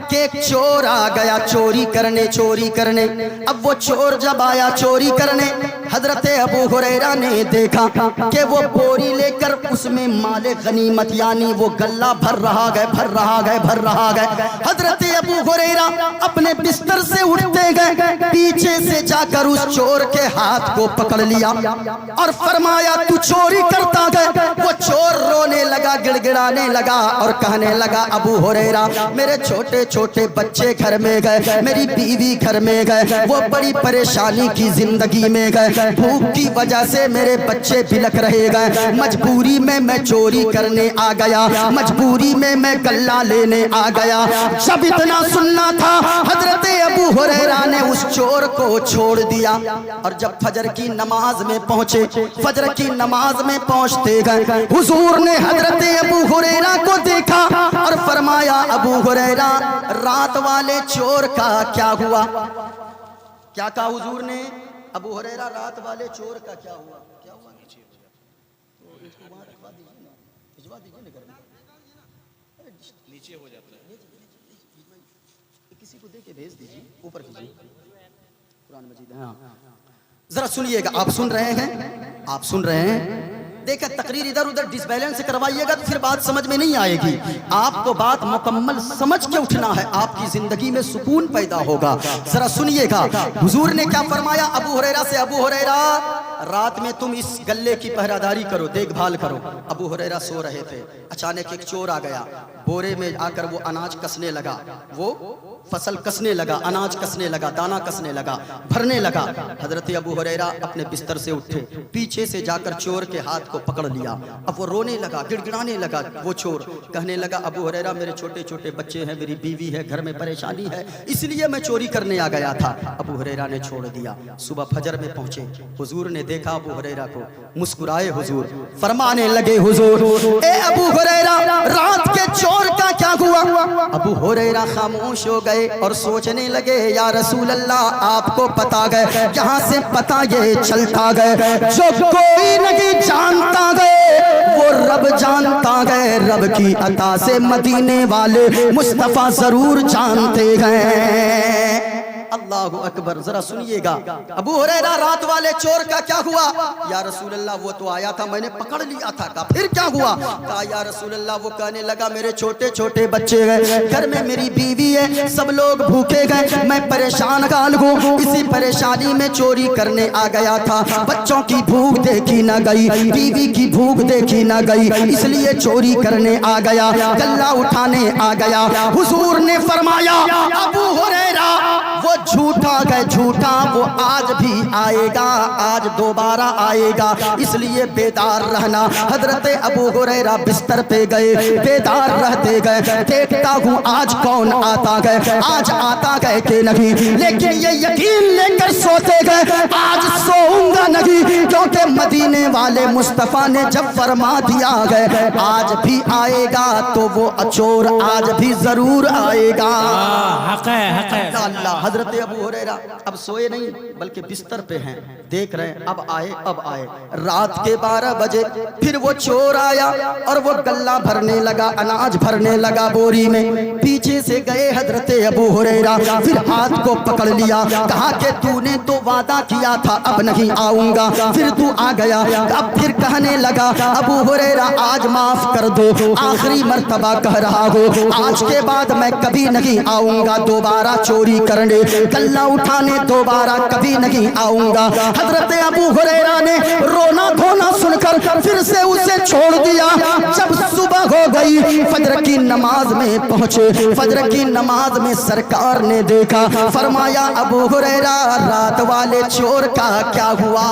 کہ ایک چور آ گیا چوری کرنے. اب وہ چور جب آیا چوری کرنے، حضرت ابو ہریرہ نے دیکھا کہ وہ بوری لے کر اس میں مال غنیمت یعنی وہ گلہ بھر رہا گئے. حضرت ابو ہریرہ اپنے بستر سے اٹھتے گئے، پیچھے سے جا کر اس چور کے ہاتھ کو پکڑ لیا اور فرمایا تو چوری کرتا گئے. وہ چور رونے لگا، گڑ گڑانے لگا اور کہنے لگا ابو ہریرہ میرے چھوٹے چھوٹے بچے گھر میں گئے، میری بیوی گھر میں گئے، وہ بڑی پریشانی کی زندگی میں گئے، بھوک کی وجہ سے میرے بچے بلک رہے گئے، مجبوری میں میں چوری کرنے آ گیا، مجبوری میں میں گلہ لینے آ گیا. جب اتنا سننا تھا حضرت ابو ہریرہ نے اس چور کو چھوڑ دیا. اور جب فجر کی نماز میں پہنچے، فجر کی نماز میں پہنچتے گئے، حضور نے حضرت ابو ہریرہ کو دیکھا اور فرمایا ابو ہریرہ رات والے چور کا کیا ہوا؟ کیا کہا حضور نے؟ ابو ہریرہ رات والے چور کا کیا ہوا؟ نیچے ہو جاتا ہے، کسی کو دے کے بھیج دیجیے اوپر کیجیے قرآن مجید. ہاں ذرا سنیے گا، آپ سن رہے ہیں. دیکھیں تقریر ادھر ادھر ڈس بیلنس کروائیے گا تو پھر بات سمجھ میں نہیں آئے گی. آپ کو بات مکمل سمجھ کے اٹھنا ہے، آپ کی زندگی میں سکون پیدا ہوگا. ذرا سنیے گا حضور نے کیا فرمایا ابو ہریرہ سے. ابو ہریرہ رات میں تم اس گلے کی پہراداری کرو، دیکھ بھال کرو. ابو ہریرہ سو رہے تھے، اچانک ایک چور آ گیا، بورے میں آ کر وہ اناج کسنے لگا، وہ فصل کسنے لگا، اناج کسنے لگا، دانہ کسنے لگا، بھرنے لگا. حضرت ابو ہریرہ اپنے بستر سے اٹھے، پیچھے سے جا کر چور کے ہاتھ کو پکڑ لیا. اب وہ رونے لگا، گڑ گڑانے لگا. وہ چور کہنے لگا ابو ہریرہ میرے چھوٹے چھوٹے بچے ہیں، میری بیوی ہے، گھر میں پریشانی ہے، اس لیے میں چوری کرنے آ گیا تھا. ابو ہریرہ نے چھوڑ دیا. صبح فجر میں پہنچے، حضور نے دیکھا ابو ہریرہ کو، مسکرائے حضور، فرمانے لگے حضور اے ابو ہریرہ رات کے چور کا کیا ہوا؟ ابو ہریرہ خاموش ہو گئے اور سوچنے لگے یا رسول اللہ آپ کو پتا گئے، یہاں سے پتا یہ چلتا گئے جو کوئی نہیں جانتا گئے وہ رب جانتا گئے. رب کی عطا سے مدینے والے مصطفیٰ ضرور جانتے گئے. اللہ اکبر. ذرا سنیے گا ابو ہریرہ رات والے چور کا کیا ہوا؟ یا رسول اللہ وہ تو آیا تھا میں نے پکڑ لیا تھا. کہا پھر کیا ہوا؟ کہا یا رسول اللہ وہ کہنے لگا میرے چھوٹے چھوٹے بچے گئے، گھر میں میری بیوی ہے، سب لوگ بھوکے گئے، میں پریشان حال ہوں، اسی پریشانی میں چوری کرنے آ گیا تھا. بچوں کی بھوک دیکھی نہ گئی، بیوی کی بھوک دیکھی نہ گئی، اس لیے چوری کرنے آ گیا، گلہ اٹھانے آ گیا. حضور نے فرمایا ابو ہریرہ وہ جھوٹا گئے، جھوٹا وہ آج بھی آئے گا، آج دوبارہ آئے گا، اس لیے بیدار رہنا. حضرت ابو ہریرہ بستر پہ گئے، بیدار رہتے گئے، دیکھتا ہوں آج کون آتا گئے، آج آتا گئے کہ نہیں، لیکن یہ یقین لے کر سوتے گئے آج سوؤں گا نہیں، کیونکہ مدینے والے مصطفیٰ نے جب فرما دیا گئے آج بھی آئے گا تو وہ چور آج بھی ضرور آئے گا. حق ہے، حق ہے. اللہ. حضرت ابو ہریرہ اب سوئے نہیں بلکہ بستر پہ ہیں، دیکھ رہے ہیں اب آئے. رات کے 12 بجے پھر وہ چور آیا اور وہ گلہ بھرنے لگا، اناج بھرنے لگا بوری میں. پیچھے سے گئے حضرت ابو ہریرہ، پھر ہاتھ کو پکڑ لیا، کہا کہ تو نے تو وعدہ کیا تھا اب نہیں آؤں گا، پھر تو آ گیا. اب پھر کہنے لگا ابو ہریرہ آج معاف کر دو، آخری مرتبہ کہہ رہا ہو، آج کے بعد میں کبھی نہیں آؤں گا دوبارہ چوری کرنے، گلہ اٹھانے دوبارہ کبھی نہیں آؤں گا. حضرت ابو ہریرہ نے رونا دھونا سن کر پھر سے اسے چھوڑ دیا. جب صبح ہو گئی فجر کی نماز میں پہنچے، فجر کی نماز میں سرکار نے دیکھا، فرمایا ابو ہریرہ رات والے چور کا کیا ہوا؟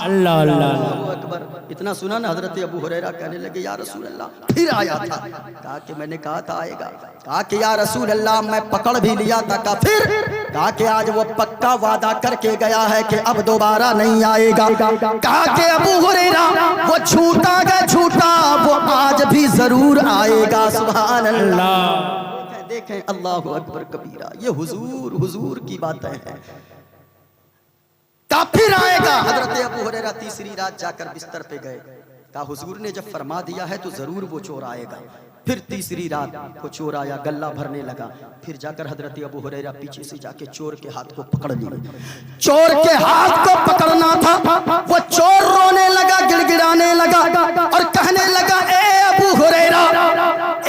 اللہ اللہ اکبر. اتنا سنا نا حضرت ابو ہریرہ کہنے لگے یا رسول اللہ پھر آیا تھا. کہا کہ میں نے کہا تھا آئے گا. کہا کہ یا رسول اللہ میں پکڑ بھی لیا تھا. کہا پھر؟ کہا کہ آج وہ پکا وعدہ کر کے گیا ہے کہ اب دوبارہ نہیں آئے گا. کہا کہ ابو ہریرہ وہ جھوٹا گیا، جھوٹا وہ آج بھی ضرور آئے گا. سبحان اللہ. دیکھیں اللہ اکبر کبیرہ. یہ حضور کی باتیں ہیں. پھر آئے گا. حضرت ابو ہریرہ تیسری رات جا کر بستر پہ گئے، کہا حضور نے جب فرما دیا ہے تو ضرور وہ چور آئے گا. پھر تیسری رات وہ چور آیا, گلہ بھرنے لگا. پھر جا کر حضرت ابو ہریرہ پیچھے سے جا کے چور کے ہاتھ کو پکڑ لیا. چور کے ہاتھ کو پکڑنا تھا, وہ چور رونے لگا, گڑ گڑانے لگا اور کہنے لگا اے ابو ہریرہ,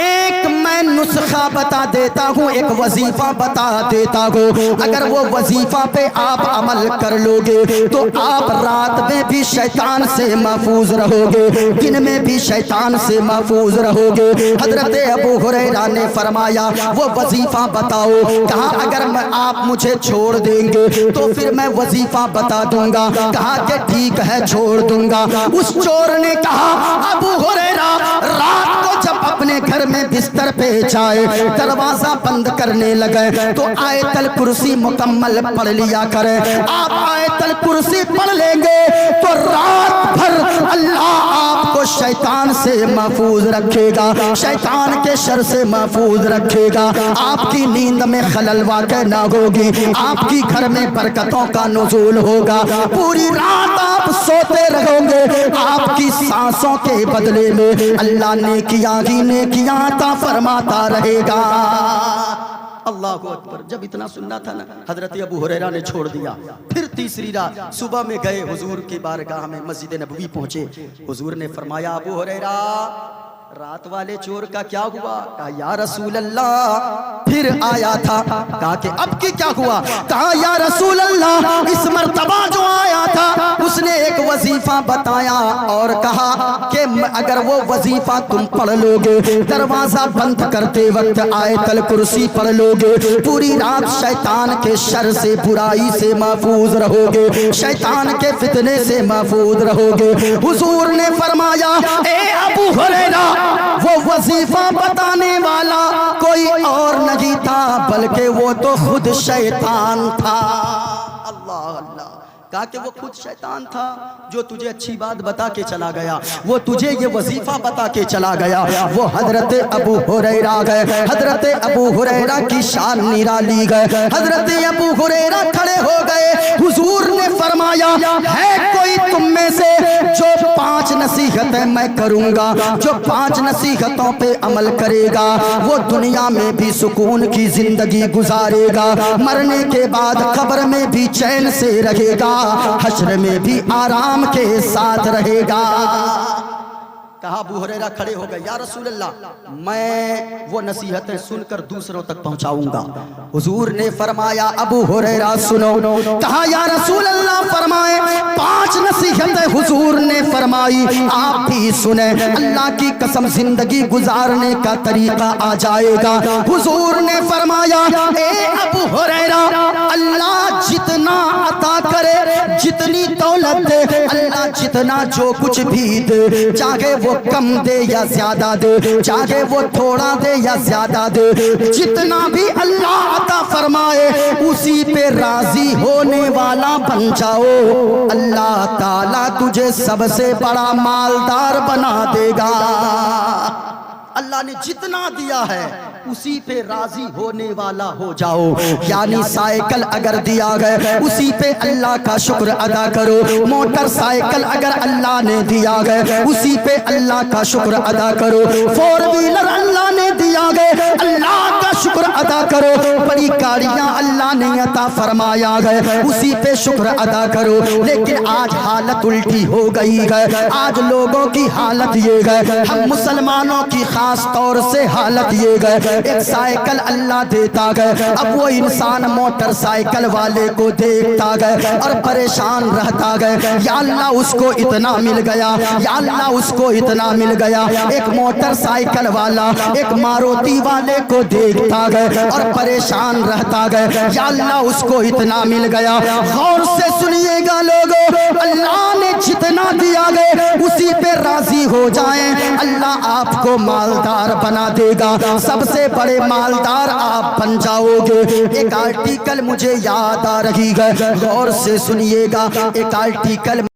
ایک میں نسخہ بتا دیتا ہوں, ایک وظیفہ بتا دیتا ہوں, اگر وہ وظیفہ پہ آپ عمل کر لو گے تو آپ رات میں بھی شیطان سے محفوظ رہو گے, دن میں بھی شیطان سے محفوظ رہو گے. حضرت ابو ہریرہ نے فرمایا وہ وظیفہ بتاؤ. کہا اگر آپ مجھے چھوڑ دیں گے تو پھر میں وظیفہ بتا دوں گا. کہا کہ ٹھیک ہے چھوڑ دوں گا. اس چور نے کہا ابو ہریرہ رات کو جب اپنے گھر میں بستر پہ جائے, دروازہ بند کرنے لگے تو آیت الکرسی مکمل پڑھ لیا کرے. آپ آیت الکرسی پڑھ لیں گے تو رات بھر اللہ آپ کو شیطان سے محفوظ رکھے گا, شیطان کے شر سے محفوظ رکھے گا. آپ کی نیند میں خلل واقع نہ ہوگی, آپ کی گھر میں برکتوں کا نزول ہوگا. پوری رات آپ سوتے رہو گے, آپ کی سانسوں کے بدلے میں اللہ نیکیاں ہی نیکیاں عطا فرماتا رہے گا. اللہ اکبر. جب اتنا سننا تھا نا, حضرت ابو ہریرہ نے چھوڑ دیا. پھر تیسری رات صبح میں گئے حضور کی بارگاہ میں, مسجد نبوی پہنچے. حضور نے فرمایا ابو ہریرہ رات والے چور کا کیا ہوا؟ کہا یا رسول اللہ پھر آیا تھا. کہا کہ اب کی کیا ہوا؟ کہا یا رسول اللہ اس مرتبہ جو آیا تھا اس نے ایک وظیفہ بتایا اور کہا کہ اگر وہ وظیفہ تم پڑھ لو گے, دروازہ بند کرتے وقت آیت الکرسی پڑھ لو گے, پوری رات شیطان کے شر سے, برائی سے محفوظ رہو گے, شیطان کے فتنے سے محفوظ رہو گے. حضور نے فرمایا اے ابو ہریرہ وہ وظیفہ بتانے والا کوئی اور نہیں تھا بلکہ وہ تو خود شیطان تھا. اللہ اللہ. کہا کہ وہ خود شیطان تھا جو تجھے اچھی بات بتا کے چلا گیا, وہ تجھے یہ وظیفہ بتا کے چلا گیا. وہ حضرت ابو ہریرہ گئے, حضرت ابو ہریرہ کی شان نرالی گئے. حضرت ابو ہریرہ کھڑے ہو گئے. حضور نے فرمایا ہے کوئی تم میں سے جو 5 نصیحتیں میں کروں گا, جو 5 نصیحتوں پہ عمل کرے گا وہ دنیا میں بھی سکون کی زندگی گزارے گا, مرنے کے بعد قبر میں بھی چین سے رہے گا, حشر میں بھی آرام کے ساتھ رہے گا. کہا ابو ہریرہ کھڑے ہو گئے یا رسول اللہ میں وہ نصیحتیں سن کر دوسروں تک پہنچاؤں گا. حضور نے فرمایا ابو ہریرہ سنو. کہا یا رسول اللہ فرمائے. 5 نصیحتیں حضور نے فرمائی, آپ بھی سنیں. اللہ کی قسم زندگی گزارنے کا طریقہ آ جائے گا. حضور نے فرمایا اے ابو ہریرہ اللہ جتنا عطا کرے, جتنی دولت دے, اللہ جتنا جو کچھ بھی دے, چاہے وہ کم دے یا زیادہ دے, چاہے وہ تھوڑا دے یا زیادہ دے, جتنا بھی اللہ عطا فرمائے اسی پہ راضی ہونے والا بن جاؤ, اللہ تعالیٰ تجھے سب سے بڑا مالدار بنا دے گا. اللہ نے جتنا دیا ہے اسی پہ راضی ہونے والا ہو جاؤ. یعنی سائیکل اگر دیا گئے اسی پہ اللہ کا شکر ادا کرو, موٹر سائیکل اگر اللہ نے دیا گئے اسی پہ اللہ کا شکر ادا کرو, 4 ویلر اللہ نے دیا گئے اللہ کا شکر ادا کرو, بڑی گاڑیاں اللہ نے عطا فرمایا گئے اسی پہ شکر ادا کرو. لیکن آج حالت الٹی ہو گئی ہے. آج لوگوں کی حالت یہ ہے, ہم مسلمانوں کی خاص طور سے حالت یہ گئے, ایک سائیکل اللہ دیتا گئے, اب وہ انسان موٹر سائیکل والے کو دیکھتا گئے اور پریشان رہتا گئے, یا اللہ اس کو اتنا مل گیا, یا اللہ اس کو اتنا مل گیا. ایک موٹر سائیکل والا ایک ماروتی والے کو دیکھتا گئے اور پریشان رہتا گئے, یا اللہ اس کو اتنا مل گیا. غور سے سنیے گا لوگوں, اللہ نے جتنا دیا گئے اسی پہ راضی ہو جائیں, اللہ آپ کو مالدار بنا دے گا, سب سے بڑے مالدار آپ بن جاؤ گے. ایک آرٹیکل مجھے یاد آ رہی ہے, غور سے سنیے گا. ایک آرٹیکل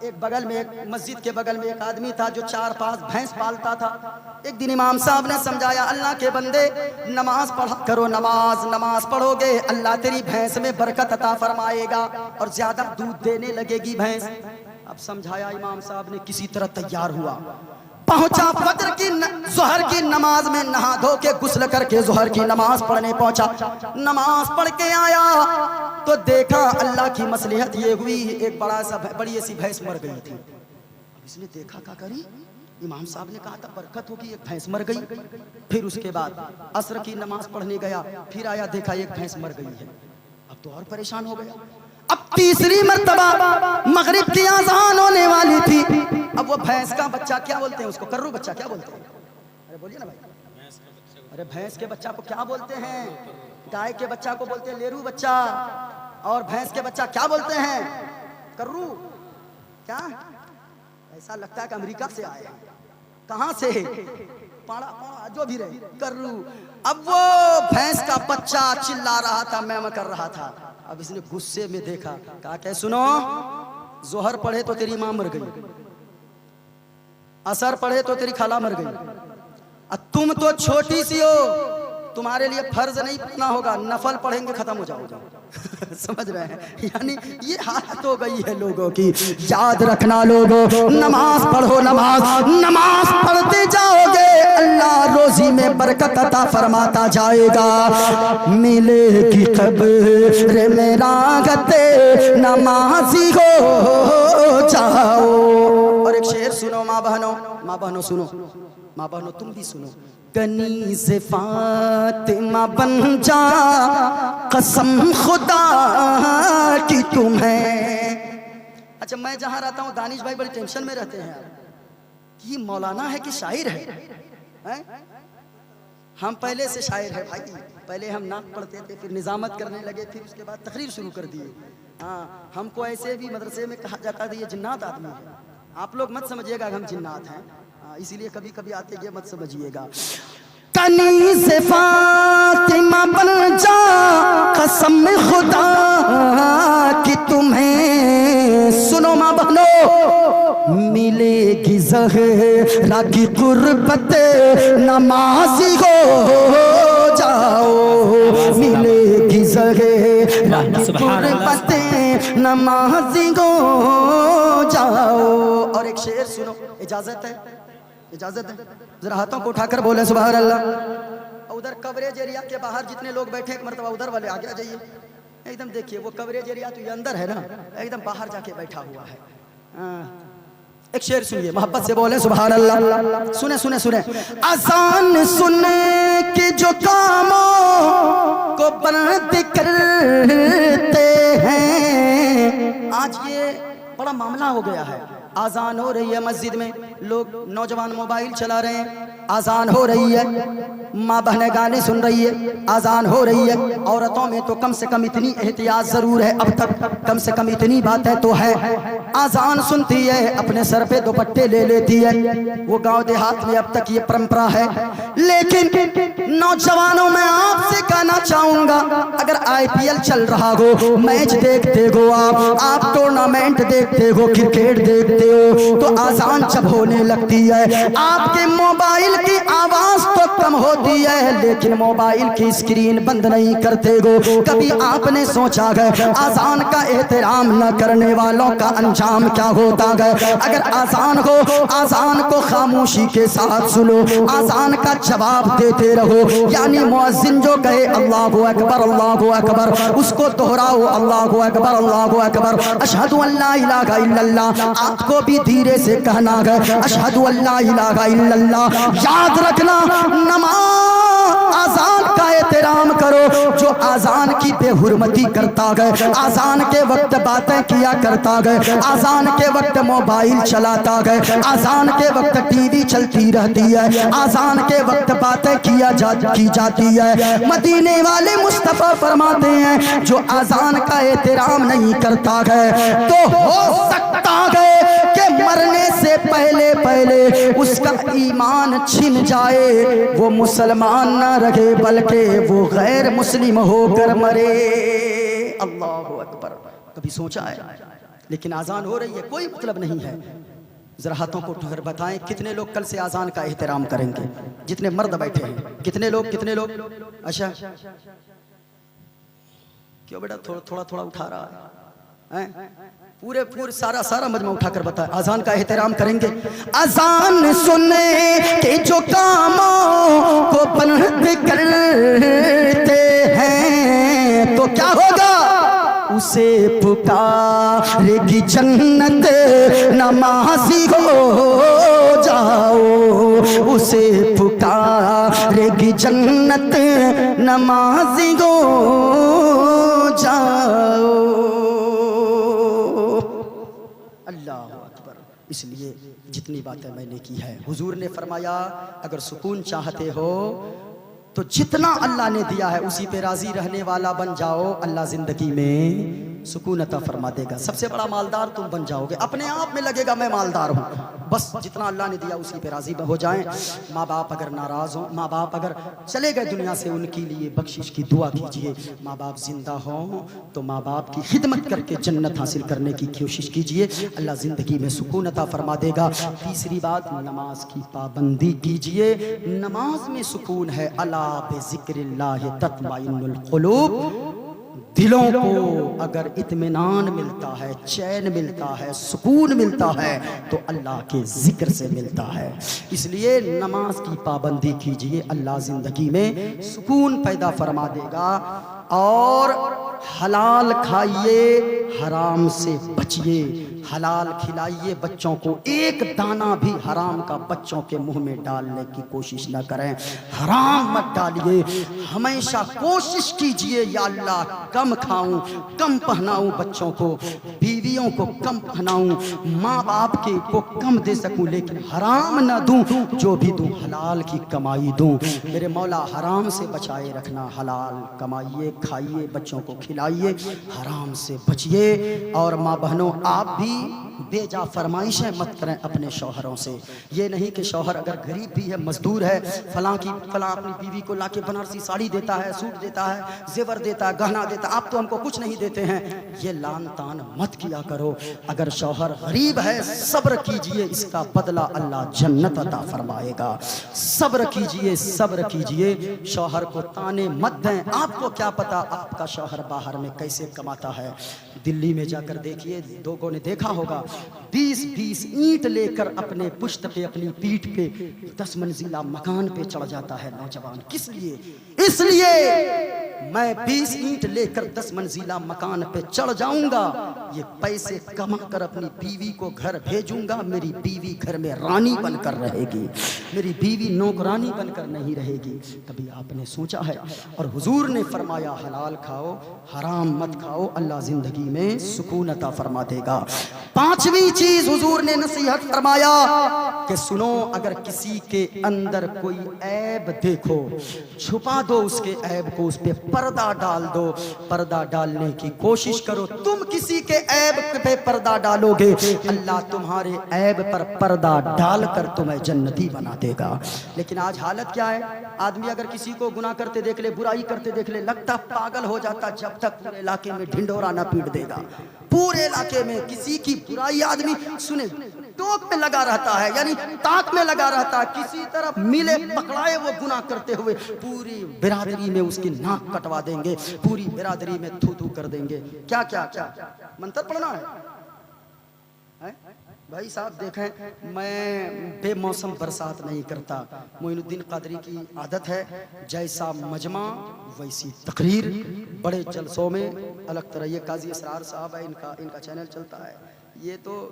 ایک بغل میں، ایک مسجد کے بغل میں ایک آدمی تھا جو 4-5 بھینس پالتا تھا. ایک دن امام صاحب نے سمجھایا اللہ کے بندے نماز پڑھا کرو، نماز پڑھو گے اللہ تیری بھینس میں برکت عطا فرمائے گا اور زیادہ دودھ دینے لگے گی بھینس. اب سمجھایا امام صاحب نے، کسی طرح تیار ہوا، پہنچا ظہر کی نماز میں، نہا دھو کے غسل کر کے ظہر کی نماز پڑھنے پہنچا. نماز پڑھ کے آیا تو دیکھا اللہ کی مصلحت یہ ہوئی ایک بڑی ایسی بھینس مر گئی تھی. اب اس نے دیکھا کیا کری، امام صاحب نے کہا تھا برکت ہوگی، ایک بھینس مر گئی. پھر اس کے بعد عصر کی نماز پڑھنے گیا، پھر آیا دیکھا ایک بھینس مر گئی ہے. اب تو اور پریشان ہو گیا. اب تیسری مرتبہ مغرب کی اذان ہونے والی تھی. اب وہ بھینس کا بچہ کیا بولتے ہیں اس کو، کرو بچہ کیا بولتے ہیں؟ ارے بولیے نا بھائی. ارے بھینس کے بچہ کو کیا بولتے ہیں؟ گائے کے بچہ کو بولتے ہیں لیرو بچہ، اور بھینس کے بچہ کیا بولتے ہیں؟ کرو. کیا ایسا لگتا ہے کہ امریکہ سے آئے ہیں. کہاں سے؟ پاڑا جو بھی رہے، کرو. اب وہ بھینس کا بچہ چلا رہا تھا، میں کر رہا تھا. اب اس نے غصے میں دیکھا، کہا کہ سنو، ظہر پڑھے تو تیری ماں مر گئی، عصر پڑھے تو تیری خالہ مر گئی، تم تو چھوٹی سی ہو، تمہارے لیے فرض نہیں پڑھنا ہوگا، نفل پڑھیں گے ختم ہو جاؤ گا. سمجھ رہے ہیں؟ یعنی یہ حالت ہو گئی ہے لوگوں کی. یاد رکھنا لوگوں، نماز پڑھو، نماز پڑھتے جاؤ گے اللہ روزی میں برکت عطا فرماتا جائے گا. ملے گی قبر میں راحت نمازی ہو جاؤ. اور ایک شعر سنو ماں بہنوں سنو، ماں بہنوں تم بھی سنو. کنیز فاطمہ بن جا قسم خدا کی تمہیں. اچھا میں جہاں رہتا ہوں دانش بھائی بڑی ٹینشن میں رہتے ہیں کہ مولانا ہے کہ شاعر ہے. ہم پہلے سے شاعر ہے بھائی، پہلے ہم نعت پڑھتے تھے، پھر نظامت کرنے لگے، پھر اس کے بعد تقریر شروع کر دیے. ہاں ہم کو ایسے بھی مدرسے میں کہا جاتا تھا یہ جنات آدمی ہے. آپ لوگ مت سمجھیے گا کہ ہم جنات ہیں، اسی لیے کبھی کبھی آتے یہ مت سمجھیے گا. کنیز فاطمہ بن جا قسم خدا کی تمہیں. سنو ماں بہنوں، ملے گی زہرا کی قربت نمازی ہو جاؤ. ملے گی زہرا کی قربت نمازی ہو جاؤ. اور ایک شعر سنو، اجازت ہے ذرا ہاتھوں کو اٹھا کر بولے سبحان اللہ. ادھر کوریج ایریا کے باہر جتنے لوگ بیٹھے ایک مرتبہ ادھر والے آگے آ جائیے. ایک دم دیکھیے وہ کوریج ایریا تو یہ اندر ہے نا، ایک دم باہر جا کے بیٹھا ہوا ہے. ایک شعر سنیے، محبت سے بولے سبحان اللہ. سنیں اذان سن کے جو کاموں کو بند کرتے ہیں. آج یہ بڑا معاملہ ہو گیا ہے. آزان ہو رہی ہے مسجد میں، لوگ نوجوان موبائل چلا رہے ہیں. آزان ہو رہی ہے، ماں بہنیں گانے سن رہی ہے. آزان ہو رہی ہے، عورتوں میں تو کم سے کم اتنی احتیاط ضرور ہے، اب تک کم سے کم اتنی باتیں تو ہے. آزان سنتی ہے، اپنے سر پہ دوپٹے لے لیتی ہے. وہ گاؤں دیہات میں اب تک یہ پرمپرا ہے. لیکن نوجوانوں میں آپ سے کہنا چاہوں گا، اگر IPL چل رہا ہو، میچ دیکھتے ہو، آپ ٹورنامنٹ دیکھتے ہو، کرکٹ دیکھتے ہو، تو آزان جب ہونے لگتی ہے آپ کے موبائل کی آواز تو کم ہوتی ہے، لیکن موبائل کی اسکرین بند نہیں کرتے ہو. کبھی آپ نے سوچا ہے آزان کا احترام نہ کرنے والوں کا انجام کیا ہوتا ہے؟ اگر آزان ہو، آزان کو خاموشی کے ساتھ سنو، آزان کا جواب دیتے رہو. یعنی مؤذن جو کہے اللہ اکبر اللہ اکبر، اس کو دہراؤ اللہ اکبر اللہ اکبر. اشہد ان لا الہ الا اللہ، آپ کو بھی دھیرے سے کہنا ہے اشہد ان لا الہ الا اللہ. یاد رکھنا، نماز آزان کا احترام کرو. جو آزان کی بے حرمتی کرتا گئے، آزان کے وقت باتیں کیا کرتا گئے، آزان کے وقت موبائل چلاتا گئے، آزان کے وقت ٹی وی چلتی رہتی ہے، آزان کے وقت باتیں کی جاتی ہے. مدینے والے مصطفیٰ فرماتے ہیں جو آزان کا احترام نہیں کرتا ہے تو ہو سکتا ہے کہ مرنے سے پہلے اس کا ایمان چھن جائے، وہ مسلمان نہ رہے بلکہ وہ غیر مسلم ہو کر مرے. اللہ اکبر. کبھی سوچا ہے لیکن آزان ہو رہی ہے، کوئی مطلب نہیں ہے. ذرا ہاتھوں کو اٹھا کر بتائیں کتنے لوگ کل سے آزان کا احترام کریں گے؟ جتنے مرد بیٹھے ہیں کتنے لوگ؟ اچھا کیوں بیٹا تھوڑا تھوڑا اٹھا رہا ہے؟ پورے سارا مجمع اٹھا کر بتائیں آزان کا احترام کریں گے؟ آزان سننے کے جو کاموں کو بند کرتے ہیں تو کیا ہوگا؟ اسے پکارے گی جنت، نمازی ہو جاؤ. اسے پکارے گی جنت، نمازی ہو جاؤ. اللہ اکبر. اس لیے جتنی باتیں میں نے کی ہے، حضور نے فرمایا اگر سکون چاہتے ہو تو جتنا اللہ نے دیا ہے اسی پہ راضی رہنے والا بن جاؤ، اللہ زندگی میں سکون عطا فرما دے گا. سب سے بڑا مالدار تم بن جاؤ گے. اپنے آپ میں لگے گا میں مالدار ہوں، بس جتنا اللہ نے دیا اسی پہ راضی ہو جائیں. ماں باپ اگر ناراض ہوں، ماں باپ اگر چلے گئے دنیا سے، ان کے لیے بخشش کی دعا کیجئے. ماں باپ زندہ ہوں تو ماں باپ کی خدمت کر کے جنت حاصل کرنے کی کوشش کیجئے، اللہ زندگی میں سکون عطا فرما دے گا. تیسری بات، نماز کی پابندی کیجئے. نماز میں سکون ہے. الا بذکر اللہ تطمئن القلوب. دلوں کو اگر اطمینان ملتا ہے، چین ملتا ہے، سکون ملتا ہے تو اللہ کے ذکر سے ملتا ہے. اس لیے نماز کی پابندی کیجئے، اللہ زندگی میں سکون پیدا فرما دے گا. اور حلال کھائیے، حرام سے بچیے. حلال کھلائیے بچوں کو، ایک دانہ بھی حرام کا بچوں کے منہ میں ڈالنے کی کوشش نہ کریں. حرام مت ڈالیے. ہمیشہ کوشش کیجئے یا اللہ کم کھاؤں، کم پہناؤں بچوں کو، بیویوں کو کم پہناؤں، ماں باپ کے کو کم دے سکوں، لیکن حرام نہ دوں. جو بھی دوں حلال کی کمائی دوں. میرے مولا حرام سے بچائے رکھنا. حلال کمائیے، کھائیے، بچوں کو کھلائیے، حرام سے بچیے. اور ماں بہنوں آپ بھی بے جا فرمائشیں مت کریں اپنے شوہروں سے. یہ نہیں کہ شوہر اگر غریب بھی ہے، مزدور ہے، فلاں اپنی بیوی کو لا کے بنارسی ساڑی دیتا ہے، سوٹ دیتا ہے، زیور دیتا ہے، گہنا دیتا ہے، آپ تو ہم کو کچھ نہیں دیتے ہیں. یہ لان تان مت کیا کرو. اگر شوہر غریب ہے صبر کیجئے، اس کا بدلہ اللہ جنت عطا فرمائے گا. صبر کیجئے، صبر کیجئے. شوہر کو تانے مت دیں. آپ کو کیا پتا آپ کا شوہر باہر میں کیسے کماتا ہے. دلی میں جا کر دیکھیے، لوگوں نے دیکھا ہوگا 20 اینٹ لے کر اپنے پشت پہ، اپنی پیٹھ پہ 10 منزلہ مکان پہ چڑھ جاتا ہے نوجوان. کس لیے؟ اس لیے میں 20 اینٹ لے کر 10 منزلہ مکان پہ چڑھ جاؤں گا، یہ پیسے کما کر اپنی بیوی کو گھر بھیجوں گا. میری بیوی گھر میں رانی بن کر رہے گی، میری بیوی نوکرانی بن کر نہیں رہے گی. کبھی آپ نے سوچا ہے؟ اور حضور نے فرمایا حلال کھاؤ، حرام مت کھاؤ، اللہ زندگی میں سکون عطا فرما دے گا. پانچویں چیز حضور نے نصیحت فرمایا کہ سنو، اگر کسی کے اندر کوئی عیب دیکھو، چھپا دو اس کے عیب کو، اس پہ پردہ ڈال دو. پردہ ڈالنے کی کوشش کرو. تم کسی کے عیب پہ پردہ ڈالو گے، اللہ تمہارے عیب پر پردہ ڈال کر تمہیں جنتی بنا دے گا. لیکن آج حالت کیا ہے؟ آدمی اگر کسی کو گناہ کرتے دیکھ لے، برائی کرتے دیکھ لے، لگتا پاگل ہو جاتا جب تک پورے علاقے میں ڈھنڈورا نہ پیٹ دے گا. پورے علاقے میں کسی کی برائی آدمی سنے ٹوک میں لگا رہتا ہے، یعنی تاک میں لگا رہتا ہے. کسی طرح ملے پکڑائے وہ گناہ کرتے ہوئے، پوری برادری میں اس کی ناک کٹوا دیں گے، پوری برادری میں تھو تھو کر دیں گے. کیا کیا کیا منتر پڑھنا ہے بھائی صاحب؟ دیکھیں، میں بے موسم برسات نہیں کرتا. معین الدین قادری کی عادت ہے، جیسا مجمع ویسی تقریر. بڑے جلسوں میں الگ طرح. یہ قاضی اسرار صاحب ہے، ان کا چینل چلتا ہے. یہ تو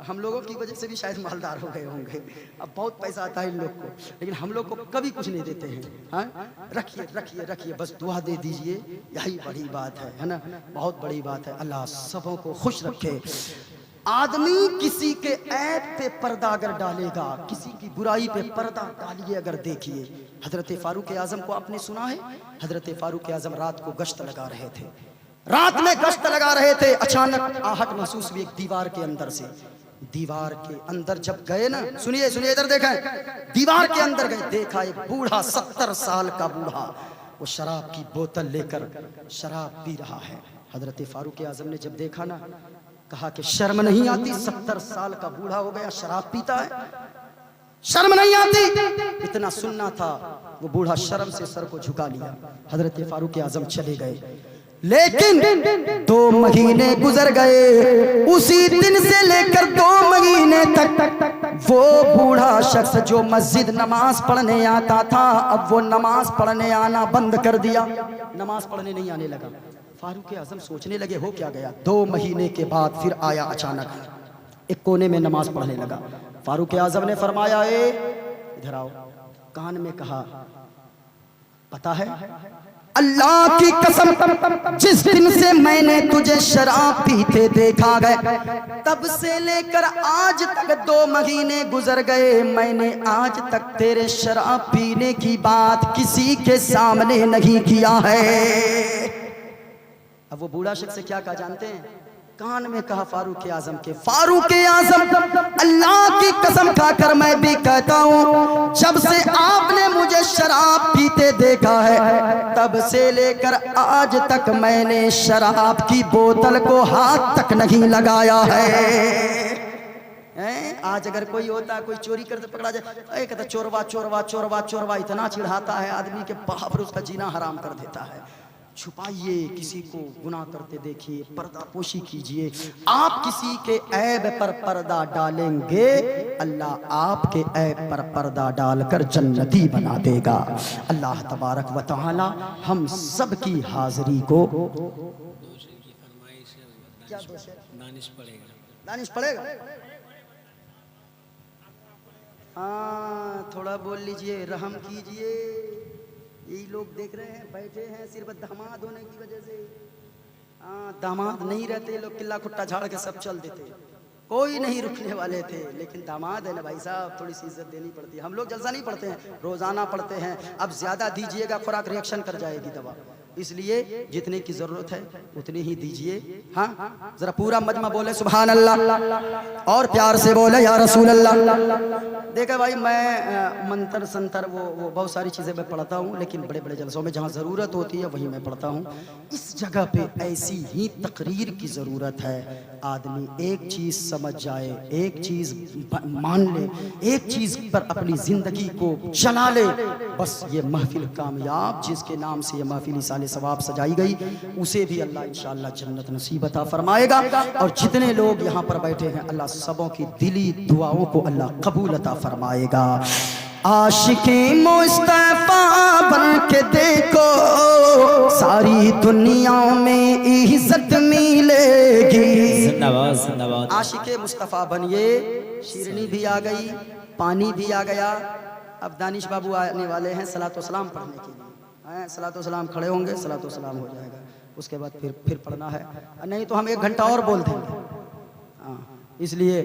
ہم لوگوں کی وجہ سے بھی شاید مالدار ہو گئے ہوں گے. اب بہت پیسہ آتا ہے ان لوگ کو، لیکن ہم لوگ کو کبھی کچھ نہیں دیتے ہیں. ہاں رکھیے رکھیے رکھیے، بس دعا دے دیجئے، یہی بڑی بات ہے نا، بہت بڑی بات ہے. اللہ سبوں کو خوش رکھے. آدمی کسی کے عیب پہ پردہ اگر ڈالے گا، کسی کی برائی پہ پردہ ڈالیے. اگر دیکھیے حضرت فاروق اعظم کو آپ نے سنا ہے؟ حضرت فاروق اعظم رات کو گشت لگا رہے تھے، رات میں گشت لگا رہے تھے. اچانک آہٹ محسوس ہوئی ایک دیوار کے اندر سے. دیوار کے اندر جب گئے نا، سنیے سنیے ادھر دیکھیں، دیوار کے اندر گئے، دیکھا ایک بوڑھا 70 سال کا بوڑھا، وہ شراب کی بوتل لے کر شراب پی رہا ہے. حضرت فاروق اعظم نے جب دیکھا نا کہا کہ شرم نہیں آتی 70 سال کا بوڑھا ہو گیا شراب پیتا ہے شرم نہیں آتی اتنا سننا تھا وہ بوڑھا شرم سے سر کو جھکا لیا حضرت فاروق اعظم چلے گئے لیکن 2 مہینے گزر گئے اسی دن سے لے کر 2 مہینے تک وہ بوڑھا شخص جو مسجد نماز پڑھنے آتا تھا اب وہ نماز پڑھنے آنا بند کر دیا نماز پڑھنے نہیں آنے لگا فاروق اعظم سوچنے لگے ہو کیا گیا 2 مہینے کے بعد پھر آیا اچانک ایک کونے میں نماز پڑھنے لگا فاروق اعظم نے فرمایا ادھر آؤ کان میں کہا پتا ہے اللہ کی قسم جس دن سے میں نے تجھے شراب پیتے دیکھا گیا تب سے لے کر آج تک 2 مہینے گزر گئے میں نے آج تک تیرے شراب پینے کی بات کسی کے سامنے نہیں کیا ہے اب وہ بوڑھا شخص سے کیا کہا جانتے ہیں کان میں کہا فاروق اعظم کے فاروق اعظم اللہ کی قسم کھا کر میں بھی کہتا ہوں جب سے آپ نے مجھے شراب پیتے دیکھا ہے تب سے لے کر آج تک میں نے شراب کی بوتل کو ہاتھ تک نہیں لگایا ہے آج اگر کوئی ہوتا کوئی چوری کرتے پکڑا جائے کہتا چوروا چوروا چوروا چوروا اتنا چڑھاتا ہے آدمی کے پاپ اس کا جینا حرام کر دیتا ہے چھپائیے کسی کو گناہ کرتے دیکھیے پردہ پوشی کیجئے آپ کسی کے عیب پر پردہ ڈالیں گے اللہ آپ کے عیب پر پردہ ڈال کر جنتی بنا دے گا اللہ تبارک و تعالی ہم سب کی حاضری کو دانش پڑے گا ہاں تھوڑا بول لیجئے رحم کیجئے یہی لوگ دیکھ رہے ہیں بیٹھے ہیں صرف داماد ہونے کی وجہ سے داماد نہیں رہتے لوگ قلعہ کھٹا جھاڑ کے سب چل دیتے کوئی نہیں رکنے والے تھے لیکن داماد ہے نا بھائی صاحب تھوڑی سی عزت دینی پڑتی ہے ہم لوگ جلسہ نہیں پڑھتے ہیں روزانہ پڑھتے ہیں اب زیادہ دیجئے گا خوراک ریئیکشن کر جائے گی دوا اس لیے جتنے کی ضرورت ہے اتنی ہی دیجئے ہاں ذرا پورا مجمع بولے سبحان اللہ اور پیار سے بولے یا رسول اللہ دیکھا بھائی میں منتر سنتر وہ بہت ساری چیزیں میں پڑھتا ہوں لیکن بڑے بڑے جلسوں میں جہاں ضرورت ہوتی ہے وہیں میں پڑھتا ہوں اس جگہ پہ ایسی ہی تقریر کی ضرورت ہے آدمی ایک چیز سمجھ جائے ایک چیز مان لے ایک چیز پر اپنی زندگی کو چلا لے بس یہ محفل کامیاب جس کے نام سے یہ محفل سال ثواب سجائی گئی اسے بھی اللہ انشاءاللہ جنت نصیب عطا فرمائے گا اور جتنے لوگ یہاں پر بیٹھے ہیں اللہ سبوں کی دلی دعاؤں کو اللہ قبول عطا فرمائے گا عاشقی مصطفیٰ بن کے دیکھو ساری دنیا میں عزت ملے گی عاشق مصطفیٰ بنیے شیرنی بھی آ گئی پانی بھی آ گیا اب دانش بابو آنے والے ہیں صلاۃ و سلام پڑھنے کے لیے صلاۃ و سلام کھڑے ہوں گے صلاۃ و سلام ہو جائے گا اس کے بعد پھر پڑھنا ہے نہیں تو ہم 1 گھنٹہ اور بول دیں گے اس لیے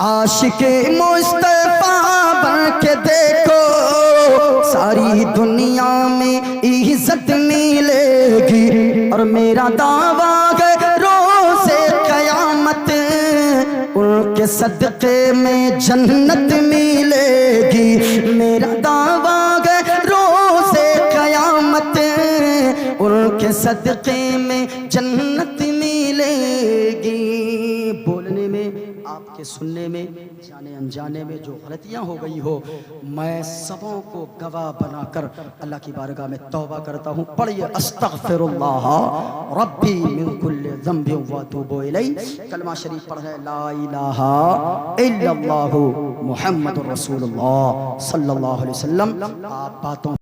عاشق مصطفیٰ بن کے دیکھو ساری دنیا میں عزت ملے گی اور میرا دعویٰ ہے روز قیامت ان کے صدقے میں جنت ملے گی میرا دعویٰ ہے روز قیامت ان کے صدقے میں جنت ملے گی بولنے میں آپ کے سننے میں جانے انجانے میں جو غلطیاں ہو گئی ہو میں سبوں کو گواہ بنا کر اللہ کی بارگاہ میں توبہ کرتا ہوں پڑھیے استغفر اللہ ربی من کل ذنب واتوب الیہ کلمہ شریف پڑھیں لا الہ الا اللہ محمد رسول اللہ صلی اللہ علیہ وسلم آپ باتوں